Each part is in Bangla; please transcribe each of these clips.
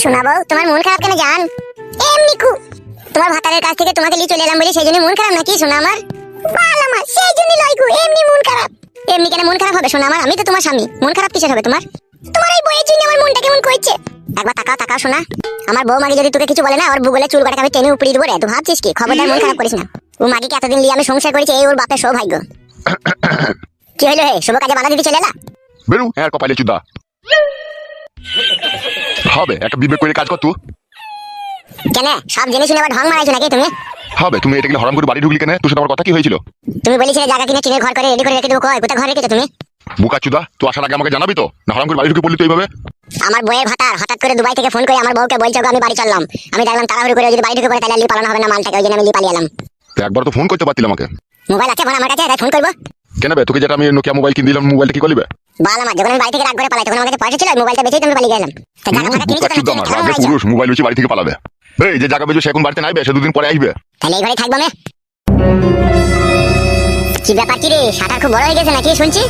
শোনাবো, তোমার মন খারাপ কেন জান? এমনি তোমার ভাতারের কাছ থেকে তোমাকে নিয়ে চলে এলাম বলে সেই জন্য মন খারাপ নাকি শোনা আমার? বাল আমার সেই জন্য লয় গো, এমনি মন খারাপ। এমনি কেন মন খারাপ হবে শোনা আমার? আমি তো তোমার স্বামী, মন খারাপ কিসের হবে তোমার? তোমার এই বইয়ের জন্য আমার মনটা কেমন করছে। একবার তাকাও তাকাও শোনা, আমার বউ মাগি যদি তোকে কিছু বলে না, ওর বুগলে চুল কাটাকে আমি টেনে উপড়ি দেবো রে। তুই ভাবছিস কি? খবরদার মন খারাপ করিস না। ও মাগিকে এতদিন নিয়ে আমি সংসার করেছি, এই ওর বাপের সৌভাগ্য। কি হইলো হে? শুভ কাজে বাধা দিতে চলে এলা? বেরু হ্যাঁ কপালে চুদা হবে, একটা বিবেক করে কাজ কর তুই। কেন সব জেনে শুনে আবার ঢং মারাইছো নাকি তুমি? হবে, তুমি এটা হরাম করে বাড়ি ঢুকলি কেন? তোর সাথে আমার কথা কি হয়েছিল? তুমি বলেছিলে জায়গা কিনে টিনের ঘর করে রেডি করে রেখে দেবো, কই কোথায় ঘর রেখেছো তুমি? বুকা চুদা, তুই আসার আগে আমাকে জানাবি তো, না হরাম করে বাড়ি ঢুকে পড়লি তো এইভাবে? আমার বউয়ের ভাতার হঠাৎ করে দুবাই থেকে ফোন করে আমার বউকে বলছে আমি বাড়ি চললাম। আমি দেখলাম তাড়াহুড়ো করে যদি বাড়ি ঢুকে পড়ে তাহলে লি পালানো হবে না মালটাকে, ওই জন্য আমি লি পালিয়ে এলাম। তো একবার তো ফোন করতে পারতিল আমাকে। মোবাইল আছে ফোন আমার কাছে, তাই ফোন করবো কেন বে? তোকে যেটা আমি নোকিয়া মোবাইল কিনে দিলাম, মোবাইলটা কি করলি? বাল আমার যখন আমি বাড়ি থেকে রাগ করে পালাই তখন আমার কাছে পয়সা ছিল, মোবাইলটা বেচেই তুমি পালিয়ে গেলাম। তা জায়গা ফাঁকা কিনেছো বুকা চুদা, আমার রাগে কেন? পুরুষ মোবাইল বেশি বাড়ি থেকে পালাবে। এই যে জায়গা বেজে সে এখন বাড়িতে নাইবে, সে দুদিন পরে আসবে। তাহলে এই ঘরে থাকবো আমি। কি ব্যাপার কি রে, শাটার খুব বড় হয়ে গেছে নাকি শুনছি?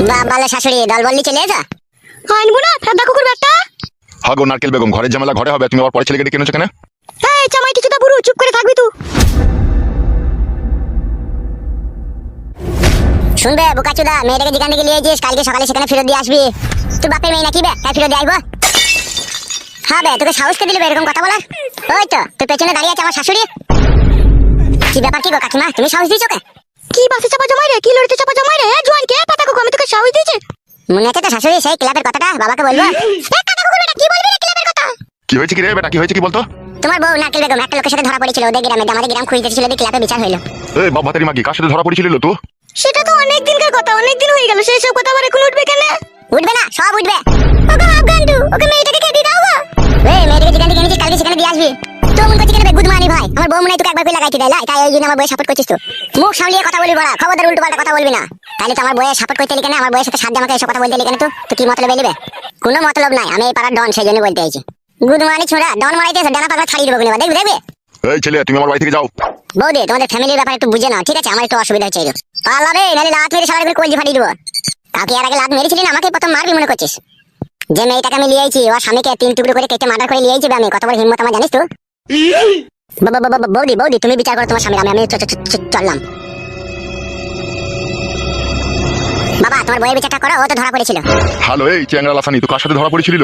বাবালে শাশুড়ি দল বললি চলে এসা। আনবো না ফেদা কুকুর ব্যাটা। হাগো নারকেল বেগম, ঘরের ঝামেলা ঘরে হবে, তুমি আবার পরে ছেলেকে ডেকে এনেছো কেন? এই জামাই কিছুটা বুড়ো, চুপ করে থাকবি তুই। শুনবে বোকাচোদা, মেয়েটাকে যেখান থেকে নিয়ে যাস কালকে সকালে সেখানে ফেরত দিয়ে আসবি। তুই বাপের মেয়ে নাকি বে, তাই ফেরত দিয়ে আসবো? হ্যাঁ বে, তোকে সাহস কে দিল এরকম কথা বলার? ওই তো তোর পেছনে দাঁড়িয়ে আছে আমার শাশুড়ি। কি ব্যাপার কি গো কাকিমা, তুমি সাহস দিয়েছো কে? কি বাসে চাপা জমাই রে, কি লড়িতে চাপা জমাই রে? জোয়ান কে পাতা কুকু, আমি তোকে সাহস দিয়েছি? মনে আছে তো শাশুড়ি সেই ক্লাবের কথাটা, বাবাকে বলবো? কাটা কুকুর বেটা, কি বলবি রে ক্লাবের কথা? কি হয়েছে কি রে বেটা, কি হয়েছে কি বলতো? তোমার বউ নারকেল বেগম একটা লোকের সাথে ধরা পড়েছিল ওদের গ্রামে, আমাদের গ্রাম খুঁজতে ছিল, ওদের ক্লাবে বিচার হইলো। এই বাবা তারি মাগি, কার সাথে ধরা পড়েছিল তো? সেটা তো অনেক দিনকার কথা, অনেক দিন হয়ে গেল, সেই সব কথা আবার এখন উঠবে কেন? উঠবে না, সব উঠবে। ওকে আফগান্ডু, ওকে মেয়েটাকে কে দিয়ে দাও গো। এই মেয়েটাকে যেখান থেকে এনেছিস কালকে সেখানে দিয়ে আসবি। তো মন করছিস কেন গুদমানি ভাই? আমার বউ মনে হয় তোকে একবার করে লাগাইতে দেয়, তাই ওই জন্য আমার বউয়ের সাপোর্ট করছিস তো। মুখ সামলিয়ে কথা বলবি বড়া, খবরদার উল্টো পাল্টা কথা বলবি না। তাহলে তো আমার বউয়ের সাপোর্ট করতে এলি কেন? আমার বউয়ের সাথে সাথে আমাকে এসব কথা বলতে এলি কেন? তো কি মতলব এলিবে? কোনো মতলব নাই, আমি এই পাড়ার ডন সেই জন্য বলতে আইছি। গুদমানি ছোড়া, ডন মারাইতেছে, ডানা পাগলা ছাড়িয়ে দেবো কিনা, দেখবি দেখবি? এই ছেলে, তুমি আমার বাড়ি থেকে যাও। বৌদি তোমাদের ফ্যামিলির ব্যাপারে একটু বুঝে নাও, ঠিক আছে? আমার একটু অসুবিধা হচ্ছে। পালাবে নাহলে লাত মেরে সবাই করে কলজি ফাটিয়ে দেবো। কাকে আর আগে লাত মেরেছিলি না, আমাকে প্রথম মারবি মনে করছিস? যে মেয়েটাকে আমি লিয়েছি ওর স্বামীকে 3 টুকরো করে কেটে মার্ডার করে লিয়েছি আমি, কত বড় হিম্মত আমার জানিস তো? বৌদি বৌদি তুমি বিচার করো তোমার স্বামীর, আমি চললাম। বাবা তোমার বইয়ের বিচারটা করো, ও তো ধরা পড়েছিল। হ্যালো, এই চ্যাংড়া লাসানি, তো কার সাথে ধরা পড়েছিল?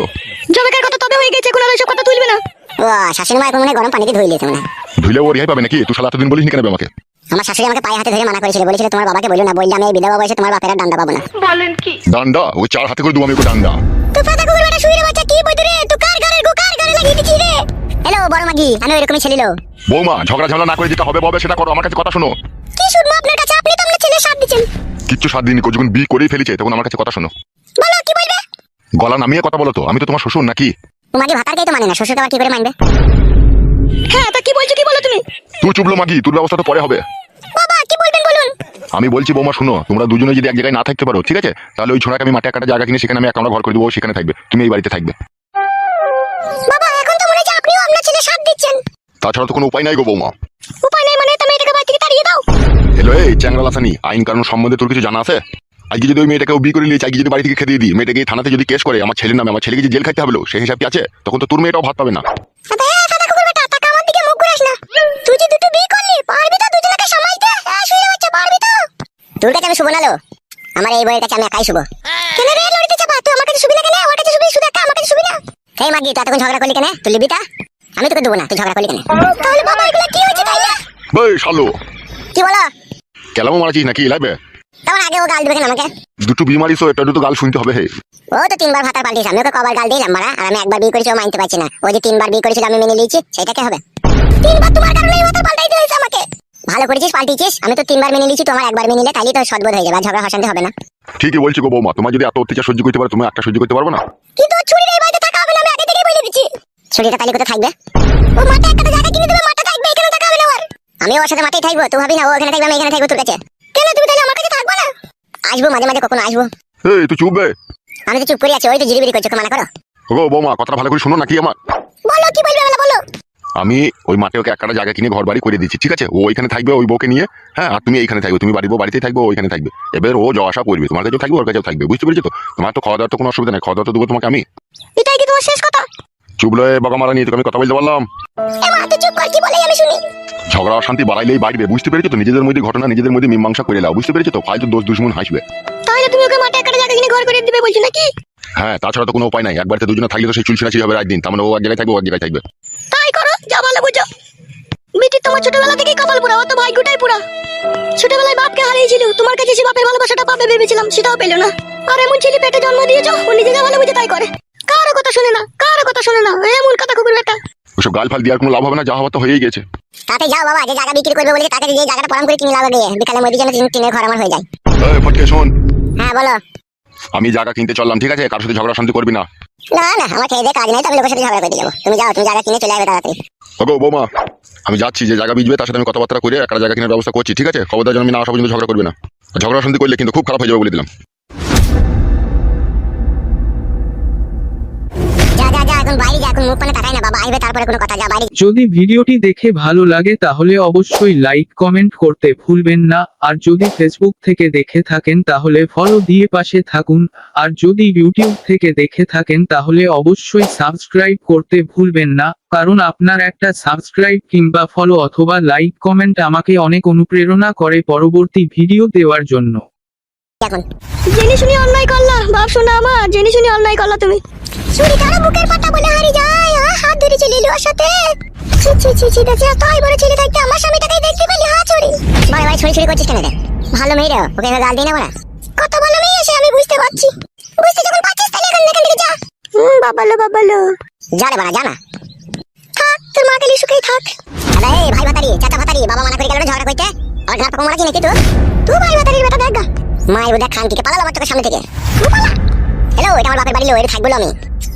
জমিকার কথা তবে হয়ে গেছে, কোনো সব কথা তুলবে না। ও শাশুড়ি মা এখন মনে গরম পানিতে ধুইলেছে মনে। ধুইলে ও রেহাই পাবে নাকি? তুই শালা এতদিন বলিস নি কেন আমাকে? আমার শাশুড়ি আমাকে পায়ে হাতে ধরে মানা করেছিল, বলেছিল তোমার বাবাকে বলো না, বললাম এই বিধবা বয়সে তোমার বাপের আর ডান্ডা পাবো না। বলেন কি ডান্ডা? ওই 4 হাতে করে দেবো আমি ওকে ডান্ডা। তো ফাটা কুকুর বেটা শুইরে বাচ্চা, কি বইতে রে? তুই কার গাড়ির গো, কার গাড়ি লাগিয়ে দিছিস রে? হ্যালো বড় মাগি, আমি এরকমই ছেলিলো। বৌমা ঝগড়া ঝামেলা না করে যেটা হবে ববে সেটা করো, আমার কাছে কথা শোনো। কি শুনবো আপনার কাছে? আপনি তো আমার ছেলে সাথ দিচ্ছেন। কিচ্ছু 7 দিন যখন বিয়ে করেই ফেলেছে তখন আমার কাছে কথা শোনো। বলো কি বলবে? গলা নামিয়ে কথা বলো তো, আমি তো তোমার শ্বশুর নাকি? তোমাকে ভাতারকেই তো মানে না, শ্বশুরকে আবার কি করে মানবে? হ্যাঁ তা কি বলছো, কি বলো তুমি? তুই চুপলো মাগি, তোর ব্যবস্থা তো পরে হবে। বাবা কি বলবেন বলুন। আমি বলছি বৌমা শোনো, তোমরা দুজনে যদি এক জায়গায় না থাকতে পারো ঠিক আছে, তাহলে ওই ছোড়াকে আমি মাঠে একটা জায়গা কিনে সেখানে আমি একটা ঘর করে দেবো, সেখানে থাকবে, তুমি এই বাড়িতে থাকবে। বাবা এখন তো মনে হচ্ছে আপনিও আপনার ছেলে সাথ দিচ্ছেন। তাছাড়া তো কোনো উপায় নাই গো বৌমা। উপায় নাই মানে? তুমি এটাকে বাড়ি থেকে তাড়িয়ে দাও। হ্যালো, এই চ্যাংড়া লাসানি, আইন কানুন সম্বন্ধে তোর কিছু জানা আছে? আজকে যদি ওই মেয়েটাকে বিয়ে করে নিয়েছে, আজকে যদি বাড়ি থেকে খেতে দিই, মেয়েটাকে থানাতে যদি কেস করে আমার ছেলের নামে, আমার ছেলেকে যে জেল খাইতে হবে সেই হিসাব কি আছে? তখন তো তোর মেয়েটাও ভাত পাবে না। আবে ফাটা কুকুর বেটা, টাকা আমার দিকে মুখ ঘুরাস না। তুই যে দুটো বিয়ে করলি, পারবি তো দুজনকে সামাইতে? শুইরে বাচ্চা পারবি তো? তোর কাছে আমি শুভ নালো, আমার এই বইয়ের কাছে আমি একাই শুভ। কেন রে লড়িতে চাপা? তুই আমার কাছে শুবি না কেন? ওর কাছে শুবি, শুধু একা আমার কাছে শুবি না? এই মাগি তুই এতক্ষণ ঝগড়া করলি কেন? তুই লিবিটা? আমি তোকে দেবো না, তুই ঝগড়া করলি কেন? তাহলে বাবা এগুলো কি হচ্ছে তাইলে? বই শালো, কি বলো? কেলামো মারাছিস নাকি লাইবে? তোমার আগে ও গাল দিবে কেন আমাকে? দুটো বিয়ে মারিস, এটা দুটো গাল শুনতে হবে। হে ও তো 3 বার ভাতার পাল্টিয়েছে, আমি ওকে কবার গাল দিলাম মারা? আর আমি একবার বিয়ে করেছি, ও মানতে পারছি না। ও যে 3 বার বিয়ে করেছিল আমি মেনে নিয়েছি, সেটা কি হবে? 3 বার তোমার কারণে এই ভাতার পাল্টাইতে হয়েছে আমাকে। ভালো করেছিস পাল্টিয়েছিস, আমি তো 3 বার মেনে নিয়েছি, তোমার একবার মেনে নিলে তাহলেই তো সদবোধ হয়ে যাবে, আর ঝগড়া হসান্তে হবে না। ঠিকই বলছি গো বৌমা, তোমার যদি এত অত্যাচার সহ্য করতে পারো, তুমি একটা সহ্য করতে পারবো না? কিন্তু ওর ছুরির এই বাড়িতে থাকা হবে না, আমি আগে থেকেই বলে দিচ্ছি। ছুরিটা তাহলে কোথায় থাকবে? ও মাঠে একটা জায়গা কিনে দেবে, মাঠে থাকবে, এখানে থাকা হবে না ওর। আমি ওর সাথে মাঠেই থাকবো, তুই ভাবি না ও এখানে থাকবে আমি এখানে থাকবো তোর কাছে। কেন তুমি তাহলে আমার কাছে থাকবে না? আসবো মাঝে মাঝে, কখনো আসবো। এই তুই চুপ বে। আমি তো চুপ করে আছি, ওই তো জিরিবিরি করছো, মানা করো। গো বৌমা কথাটা ভালো করে শোনো নাকি আমার? বলো কি বলবে বলো বলো। আমি ওই মাঠে ওকে একটা জায়গা কিনে ঘর বাড়ি করে দিচ্ছি, ঠিক আছে? ও ওইখানে থাকবে ওই বউকে নিয়ে, হ্যাঁ, আর তুমি এইখানে থাকবে, তুমি বাড়িতেই থাকবে, ওইখানে থাকবে। এবার ও যাওয়া আসা করবে, তোমার কাছেও থাকবে ওর কাছেও থাকবে, বুঝতে পেরেছো তো? তোমার তো খাওয়া দাওয়ার তো কোনো অসুবিধা নেই, খাওয়া দাওয়া তো দেবো তোমাকে আমি। এটাই কি তোমার শেষ কথা? চুপ লয়ে বকামারা নিয়ে তোকে আমি কথা বলতে পারলাম। এ মা তুই চুপ কর, কি বলে আমি শুনি। ঝগড়া অশান্তি বাড়াইলেই বাড়বে, বুঝতে পেরেছো তো? নিজেদের মধ্যে ঘটনা নিজেদের মধ্যে মীমাংসা করে নাও, বুঝতে পেরেছো তো? ফালতু দোষ দুশ্মন হাসবে। তাহলে তুমি ওকে মাঠে একটা জায়গা কিনে ঘর করে দিবে বলছো নাকি? হ্যাঁ, তাছাড়া তো কোনো উপায় নাই। একবারে দুজনে থাকলে তো সেই চুলছিনাছি হবে রাত দিন। তার মানে ও এক জায়গায় থাকবে, ও এক জায়গায় থাকবে। তাই করো, যা ভালো বুঝো। বেটি তোমার ছোটবেলা থেকেই কপাল পুরা, অত ভাগ্যটাই পুরা। ছোটবেলায় বাপকে হারিয়েছিল, তোমার কাছে সে বাপের ভালোবাসাটা পাবে ভেবেছিলাম, সেটাও পেলো না। আর এমন ছেলে পেটে জন্ম দিয়েছো, ও নিজে যা ভালো বুঝে তাই করে, কারো কথা শোনে না, কারো কথা শোনে না। এমন কথা কুকুর বেটা। ওসব গাল ফাল দেওয়ার কোনো লাভ হবে না, যা হওয়ার তো হয়েই গেছে। তাতে যাও বাবা, যে জায়গা বিক্রি করবে বলে তাকে যে জায়গাটা পরাম করে কিনে লাভ দিয়ে বিকালে মধ্যে যেন টিনের ঘর আমার হয়ে যায়। এই ফটকে শোন, হ্যাঁ বলো। আমি জায়গা কিনতে চললাম, ঠিক আছে? কারোর সাথে ঝগড়া শান্তি করবি না। না না, আমার খেয়ে দিয়ে কাজ নেই, তবে লোকের সাথে ঝগড়া করে যাবো। তুমি যাও, তুমি জায়গা কিনে চলে আসবে তাড়াতাড়ি। ওগো বৌমা, আমি যাচ্ছি, যে জায়গা বিজবে তার সাথে আমি কথাবার্তা করে একটা জায়গা কেনার ব্যবস্থা করছি, ঠিক আছে? খবরদার যেন আমি না আসা পর্যন্ত ঝগড়া করবি না। ঝগড়া শান্তি করলে কিন্তু খুব খারাপ হয়ে যাবে বলে দিলাম। যা যা যা, এখন বাইরে যা, এখন মুখ পানে তাকাই না বাবা, আসবে তারপরে কোনো কথা। যা বাইরে। যদি ভিডিওটি দেখে ভালো লাগে তাহলে অবশ্যই লাইক কমেন্ট করতে ভুলবেন না। আর যদি ফেসবুক থেকে দেখে থাকেন তাহলে ফলো দিয়ে পাশে থাকুন। আর যদি ইউটিউব থেকে দেখে থাকেন তাহলে অবশ্যই সাবস্ক্রাইব করতে ভুলবেন না, কারণ আপনার একটা সাবস্ক্রাইব কিংবা ফলো অথবা লাইক কমেন্ট আমাকে অনেক অনুপ্রেরণা করে পরবর্তী ভিডিও দেওয়ার জন্য। এখন জেনে শুনি অন্যায় করলা বাপ, শোনা আমার, জেনে শুনি অন্যায় করলা তুমি। চুরি কারা বুকের পাটা বলে হারিয়ে যায়, হাত ধরে চলে এলো ওর সাথে। ছি ছি ছি ছি, দেখি তাই বড় ছেলে থাকতে আমার স্বামীটাকেই দেখতে পেলি, হা চুরি। ভাই ভাই ছড়ি ছড়ি করছিস কেন রে? ভালো মেয়ে রে, ওকে গাল দিই না বলা। কত ভালো মেয়ে এসে আমি বুঝতে পারছি। বুঝতে যখন পারছিস তাহলে এখান থেকে যা। বাবালো বাবালো, যা রে বানা, জানা থাক, তোর মা গেলি সুখেই থাক। আরে এই ভাই ভাতারি, চাচা ভাতারি, বাবা মানা করে গেল ঝগড়া করতে। আর ঘাট পাকা মারা কি নাকি তুই? তুই ভাই ভাতারির বেটা দেখ গা। মায়ের ওদের খানকিকে পালালো আমার চোখের সামনে থেকে। হ্যালো, এটা আমার বাপের বাড়ি, লো, এটা থাকবো আমি।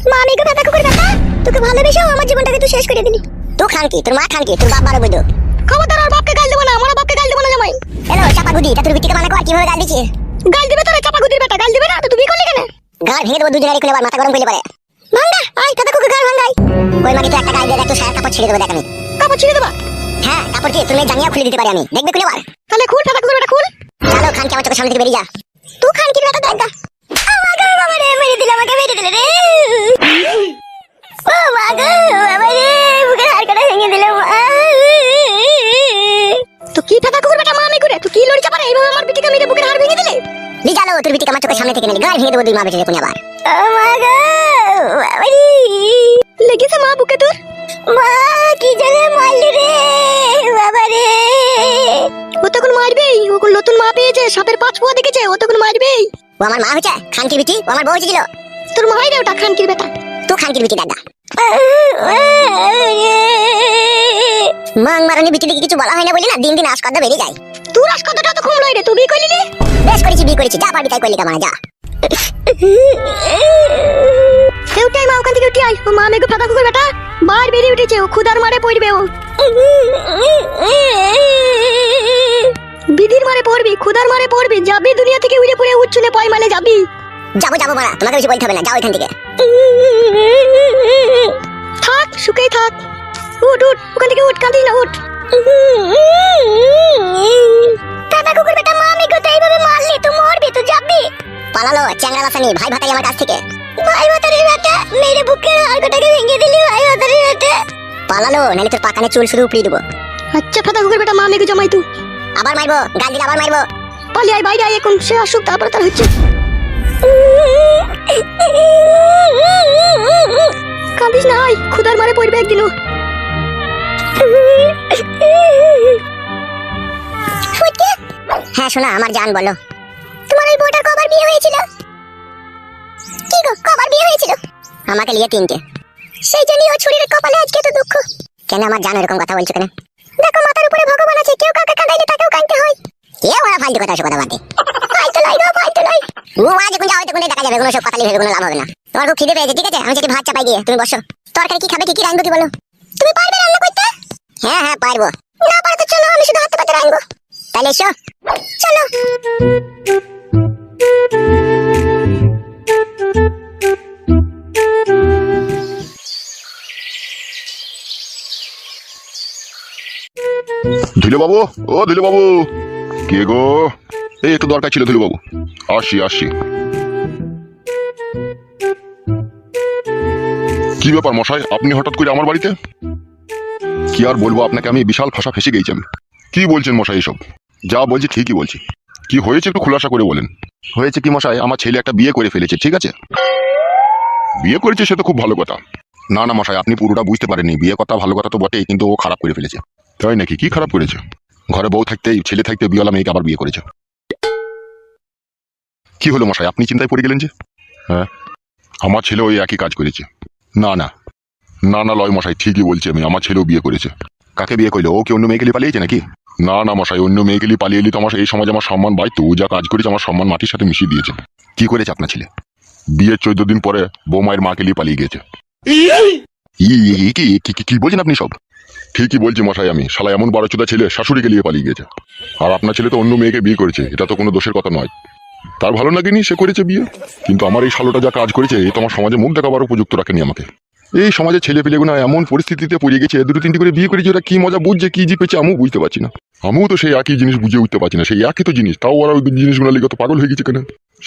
মা আমি গো বেটা কুকুর বেটা, তোকে ভালোবেসে আমার জীবনটাকে তুই শেষ করে দিলি। তুই খানকি, তোর মা খানকি, তোর বাপ বারো বৈধ। খবরদার আর বাপকে গাল দেবো না, আমার বাপকে গাল দেবো না জামাই। হ্যালো চাপা গুদি, তা তোর বিটিকে মানা কর, কিভাবে গাল দিছিস? গাল দিবে তোরা চাপা গুদির বেটা, গাল দিবে না তো তুই করলি কেন? গাল ভেঙে দেবো দুজনের খুলে, মাথা গরম করলে পারে। ভাঙ্গা আই কাদা কুকুর গাল ভাঙ্গাই। ওই মাকে তো একটা গাল দিয়ে দেখ, তো সারা কাপড় ছিঁড়ে দেবো। দেখ আমি কাপড় ছিঁড়ে দেবা? হ্যাঁ, কাপড় কি তুমি জাঙ্গিয়া খুলে দিতে পারি আমি, দেখবে খুলে বার। তাহলে খুল, কাদা কুকুর বেটা খুল। চলো খানকি আমার চোখের সামনে থেকে বেরিয়ে যা। তুই খানকির বেটা দেখ গা। আমাকে বাবা রে মেরে দিল, আমাকে মেরে দিল রে। ও মা গো বাবা রে, বুকের হাড়কাটা ভেঙে দিল। তো কি ফাটা কুকুর বেটা, মা আমি করে তুই কি লড়ি চাপা রে, এইভাবে আমার বিটিকে মেরে বুকের হাড় ভেঙে দিলে? দি জানো তোর বিটিকে আমার চোখের সামনে থেকে নিলে গাল ভেঙে দেবো দুই মা বেঁচে কোন আবার। ও মা গো বাবা রে, লেগেছে মা বুকে তোর? মা কি জানে মারলি রে বাবা রে। ও তখন মারবেই, ও নতুন মা পেয়েছে, সাপের পাঁচ পোয়া দেখেছে, ও তখন মারবেই। ও আমার মা হচ্ছে খানকির বিটি, ও আমার বউ ছিল। তোর মাই রে ওটা, খানকির বেটা। তুই খানকির বিটি দাদা। মাং মারানি বিটি দিকে কিছু বলা হয় না বলি না, দিন দিন আশকদ্দা বেড়ে যায়। তোর আশকদ্দাটা তো কম লয় রে, তুই বিয়ে করলি রে? বেশ করেছি, বিয়ে করেছি, যা পারবি তাই করলি কামানা, যা। উঠাই মা, ওখান থেকে উঠে আয়। ও মা মেঘে ফাটা কুকুর বেটা বার বেরিয়ে উঠেছে, ও খুদার মারে পড়বে, ও বিধির মারে পড়বি, খুদার মারে পড়বি, যাবি দুনিয়া থেকে উড়ে পড়ে উচ্ছলে পয় মালে যাবি। যাবো যাবো মারা, তোমাকে বেশি বলতে হবে না, যাও এখান থেকে। থাক সুখেই থাক, উঠ উঠ ওখান থেকে উঠ, কাঁদিস না, উঠ। দাদা কুকুর বেটা, মা আমি কোথায় এইভাবে মারলি, তুই মরবি, তুই যাবি। পালালো চ্যাংড়া লাসানি ভাই ভাতারি আমার কাছ থেকে। ভাই ভাতারির বেটা মেরে বুকের হাড়টাকে ভেঙে দিলি, ভাই ভাতারির বেটা পালালো, নালে তোর পাকানে চুল শুধু উপড়িয়ে দেবো। আচ্ছা ফাটা কুকুর বেটা, মা মেঘে জমাই তুই আবার মারবো, গাল দিলে আবার মারবো। পালি আয় বাইরে আয়, এখন সে আসুক তারপরে তার হচ্ছে। কাঁদিস না, আয়, খুদার মারে পড়বে একদিনও। হ্যাঁ শোনা আমার জান, বলো তোমার ওই বউটার কবার বিয়ে হয়েছিল? কি গো কবার বিয়ে হয়েছিল? আমাকে লিয়ে 3টে। সেই জন্যই ও ছুরির কপালে আজকে তো দুঃখ। কেন আমার জান এরকম কথা বলছো কেন? দেখো মাথার উপরে ভগবান আছে, কেউ কাউকে কাঁদাইলে তাকেও কাঁদতে হয়। এ ওরা ফালতু কথা, কথা বাদে। ফালতু লাই গো ফালতু লাই। ও মা যখন যাও তখন দেখা যাবে, কোনো সব কথা ভেবে কোনো লাভ হবে না। তোমার খুব খিদে পেয়েছে, ঠিক আছে? আমি যেটি ভাত চাপাই দিয়ে তুমি বসো। তরকারি কি খাবে, কি কি রাঁধবো কি বলো? তুমি পারবে রান্না করতে? হ্যাঁ হ্যাঁ পারবো। না পারো তো চলো, আমি শুধু হাতে পাতে রাঁধবো। তাহলে এসো, চলো। ধুলো বাবু, ও ধুলো বাবু, কে গো? এই একটু দরকার ছিল ধুলো বাবু, আসি আসি। কি ব্যাপার মশাই, আপনি হঠাৎ করে আমার বাড়িতে? কি আর বলবো আপনাকে, আমি বিশাল ফাঁসা ফেসে গেছি আমি। কি বলছেন মশাই এসব? যা বলছি ঠিকই বলছি। কি হয়েছে একটু খোলাসা করে বলেন। হয়েছে কি মশাই, আমার ছেলে একটা বিয়ে করে ফেলেছে, ঠিক আছে? বিয়ে করেছে সে তো খুব ভালো কথা। না না মশাই, আপনি পুরোটা বুঝতে পারেননি। বিয়ে কথা ভালো কথা তো বটেই, কিন্তু ও খারাপ করে ফেলেছে। তাই নাকি? কি খারাপ করেছে? ঘরে বউ থাকতেই ছেলে থাকতে বিয়েওয়ালা মেয়েকে আবার বিয়ে করেছে। কি হলো মশাই, আপনি চিন্তায় পড়ে গেলেন যে? হ্যাঁ, আমার ছেলে ওই একই কাজ করেছে। না না না না লয় মশাই, ঠিকই বলছি আমি, আমার ছেলেও বিয়ে করেছে। কাকে বিয়ে করলো? ও কি অন্য মেয়েকে নিয়ে পালিয়েছে নাকি? না না মশাই, অন্য মেয়েকে নিয়ে পালিয়ে এলি তো আমার এই সমাজে আমার সম্মান বাড়তো। ও যা কাজ করেছে আমার সম্মান মাটির সাথে মিশিয়ে দিয়েছে। কি করেছে আপনার ছেলে? বিয়ের 14 দিন পরে বৌমায়ের মাকে নিয়ে পালিয়ে গেছে। কি বলছেন আপনি সব? ঠিকই বলছি মশাই আমি, শালা এমন 12 ছেলে শাশুড়িকে নিয়ে পালিয়ে গেছে। আর আপনার ছেলে তো অন্য মেয়েকে বিয়ে করেছে, এটা তো কোনো দোষের কথা নয়। তার ভালো লাগেনি, সে করেছে বিয়ে। কিন্তু আমার এই শালোটা যা কাজ করেছে, এ তো আমার সমাজে মুখ দেখাবার উপযুক্ত রাখেনি আমাকে। এই সমাজে ছেলে পেলেগুনা এমন পরিস্থিতিতে পড়ে গেছে, 2-3টি করে বিয়ে করেছে, ওরা কি মজা বুঝছে, কি জিপেছে আমিও বুঝতে পারছি না। আমিও তো সেই একই জিনিস বুঝে উঠতে পারছি না। সেই একই তো জিনিস, তাও ওরা ওই জিনিসগুলো লিখে তো পাগল হয়ে গেছে কেন?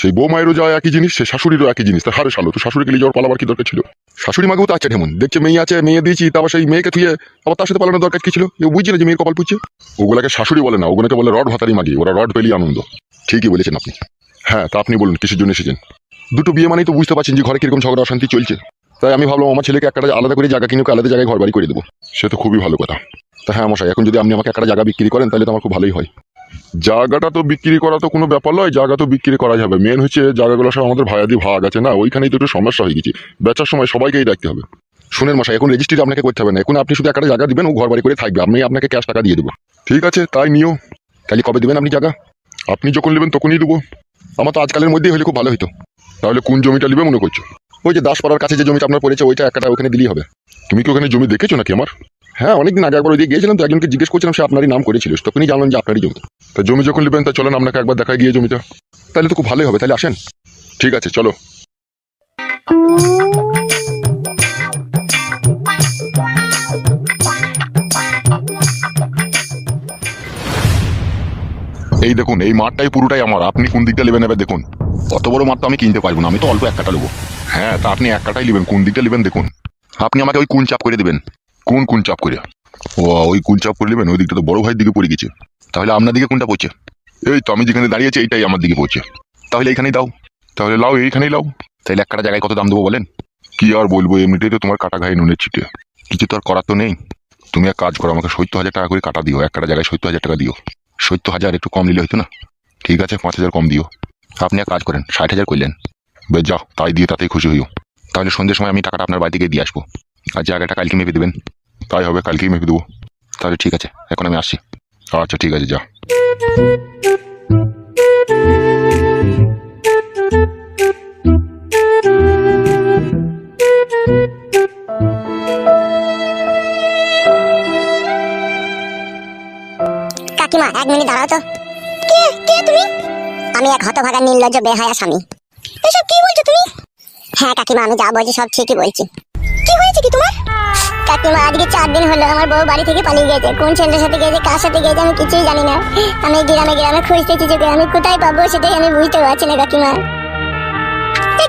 সেই বৌমায়েরও যা একই জিনিস, সে শাশুড়িরও একই জিনিস। তা হারে শালো, তো শাশুড়িকে নিয়ে যাওয়ার পালাবার কি দরকার ছিল? শাশুড়ি মাকেও তো আচ্ছা ঢেমন দেখছে, মেয়ে আছে, মেয়ে দিয়েছি, তারপর সেই মেয়েকে থুয়ে আবার তার সাথে পালানোর দরকার কি ছিল? এ বুঝছে না যে মেয়ের কপাল পুচ্ছে? ওগুলাকে শাশুড়ি বলে না, ওগুলোকে বলে রড ভাতারি মাগি। ওরা রড পেলি আনন্দ। ঠিকই বলেছেন আপনি। হ্যাঁ, তা আপনি বলুন কিসের জন্য এসেছেন? দুটো বিয়ে মানেই তো বুঝতে পারছেন যে ঘরে কিরকম ঝগড়া অশান্তি চলছে। তাই আমি ভাবলাম আমার ছেলেকে একটা আলাদা করে জায়গা কিনে আলাদা জায়গায় ঘর বাড়ি করে দেবো। সে তো খুবই ভালো কথা। তা হ্যাঁ মশাই, এখন যদি আপনি আমাকে একটা জায়গা বিক্রি করেন তাহলে তো আমার খুব ভালোই হয়। জায়গাটা তো বিক্রি করা তো কোনো ব্যাপার নয়, জায়গা তো বিক্রি করা যাবে। মেন হচ্ছে জায়গাগুলো সব আমাদের ভাইয়াদি ভাগ আছে না, ওইখানেই তো একটু সমস্যা হয়ে গেছে। বেচার সময় সবাইকেই রাখতে হবে। শুনেন মশাই, এখন রেজিস্ট্রি আপনাকে করতে হবে না। এখন আপনি শুধু একটা জায়গা দিবেন, ও ঘর বাড়ি করে থাকবে, আমি আপনাকে ক্যাশ টাকা দিয়ে দেবো। ঠিক আছে, তাই নিও। তাহলে কবে দেবেন আপনি জায়গা? আপনি যখন নেবেন তখনই দেবো। আমার তো আজকালের মধ্যেই হলে খুব ভালো হতো। তাহলে কোন জমিটা নেবে মনে করছো? ওই যে দাসপাড়ার কাছে যে জমিটা আপনার পড়েছে, ওইটা একটা ওখানে দিলেই হবে। তুমি কি ওখানে জমি দেখেছো নাকি আমার? হ্যাঁ, অনেকদিন আগে একবার ওই দিকে গিয়েছিলাম, তো একজনকে জিজ্ঞেস করছিলাম, সে আপনারই নাম করেছিল, তখনই জানলাম যে আপনারই জমি। তা জমি যখন নেবেন তা চলেন আপনাকে একবার দেখায় গিয়ে জমিটা। তাহলে তো খুব ভালোই হবে, তাহলে আসেন। ঠিক আছে, চলো। এই দেখুন, এই মাঠটাই পুরোটাই আমার। আপনি কোন দিকটা নেবেন এবার দেখুন। অত বড় মাঠ তো আমি কিনতে পারবো না, আমি তো অল্প এক কাটা নেবো। হ্যাঁ, তা আপনি এক কাটাই নেবেন, কোন দিকটা নেবেন দেখুন। আপনি আমাকে ওই কোন চাপ করে দেবেন। কোন চাপ করে? ও, ওই কোন চাপ করে নেবেন। ওই দিকটা তো বড় ভাইয়ের দিকে পড়ে গেছে। তাহলে আপনার দিকে কোনটা পড়ছে? এই তো আমি যেখানে দাঁড়িয়েছি এইটাই আমার দিকে পড়ছে। তাহলে এইখানেই দাও। তাহলে লাও, এইখানেই লাও। তাহলে এক কাটা জায়গায় কত দাম দেবো বলেন? কি আর বলবো, এমনিতেই তো তোমার কাটা ঘায়ে নুনের ছিটে। কিছু তো আর করার তো নেই। তুমি এক কাজ করো, আমাকে 70,000 টাকা করে কাটা দিও। এক কাটা জায়গায় 70,000 টাকা দিও। 70,000 একটু কম নিলে হইতো না? ঠিক আছে, 5,000 কম দিও। আপনি এক কাজ করেন, 60,000 করলেন। বেশ, যাও, তাই দিয়ে তাতেই খুশি হইও। তাহলে সন্ধ্যের সময় আমি টাকাটা আপনার বাড়ি থেকে দিয়ে আসবো। আর জায়গাটা কালকে মেপে দেবেন। তাই হবে, কালকেই মেপে দেবো। তাহলে ঠিক আছে, এখন আমি আসছি। আচ্ছা ঠিক আছে, যা। কাকিমা, 1 মিনিট দাঁড়াও তো। কে তুমি? আমি এক হতভাগা নির্লজ্জ বেহায়া স্বামী। এসব কি বলছো তুমি? হ্যাঁ কাকিমা, আমি যা বলছি সব ঠিকই বলছি। কি হয়েছে কি তোমার? কাকিমা, আজকে 4 দিন হলো আমার বউ বাড়ি থেকে পালিয়ে গেছে। কোন ছেলের সাথে গেছে, কার সাথে গেছে, আমি কিছুই জানি না। আমি গ্রামে খুঁজতেছি, যে আমি কোথায় পাবো সেটাই আমি বুঝতে পারছি না কাকিমা।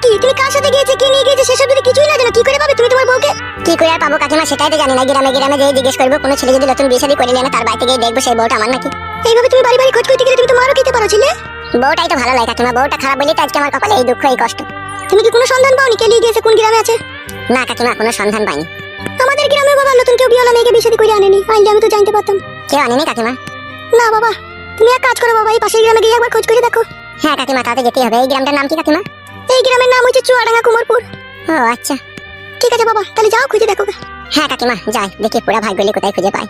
কি তুমি কার সাথে গিয়েছে, কে নিয়ে গিয়েছে, সেসব যদি কিছুই না জানো, কি করে পাবে তুমি তোমার বউকে? কি করে আর পাবো কাকিমা, সেটাই তো জানি না। গ্রামে যেয়ে জিজ্ঞেস করবো। কোনো ছেলে যদি নতুন বিয়ে শাদী করে নিয়ে তার বাড়িতে গিয়ে দেখবো সেই বউটা আমার নাকি। এইভাবে তুমি বাড়ি খোঁজ করতে গেলে তুমি তো মারও খেতে পারো ছিলে। বউটাই তো ভালো লাগে কাকিমা, বউটা খারাপ বলেই তো আজকে আমার কপালে এই দুঃখ, এই কষ্ট। তুমি কি কোনো সন্ধান পাওনি কে নিয়ে গিয়েছে, কোন গ্রামে আছে? না কাকিমা, কোনো সন্ধান পাইনি। আমাদের গ্রামে বাবা নতুন কেউ বিয়েওয়ালা মেয়েকে বিয়ে শাদী করে আনেনি। আইলে আমি তো জানতে পারতাম। কেউ আনেনি কাকিমা? না বাবা। তুমি এক কাজ করো বাবা, এই পাশের গ্রামে গিয়ে একবার খোঁজ করে দেখো। হ্যাঁ কাকিমা, তাতে যেতেই হবে। এই গ্রামটার নাম কি কাকিমা? এই গ্রামের নাম হচ্ছে চুয়াডাঙ্গা কুমারপুর। ও আচ্ছা, ঠিক আছে বাবা, তাহলে যাও খুঁজে দেখো। হ্যাঁ কাকিমা, যাই, দেখি পুরা ভাগ্যলি কোথায় খুঁজে পাই।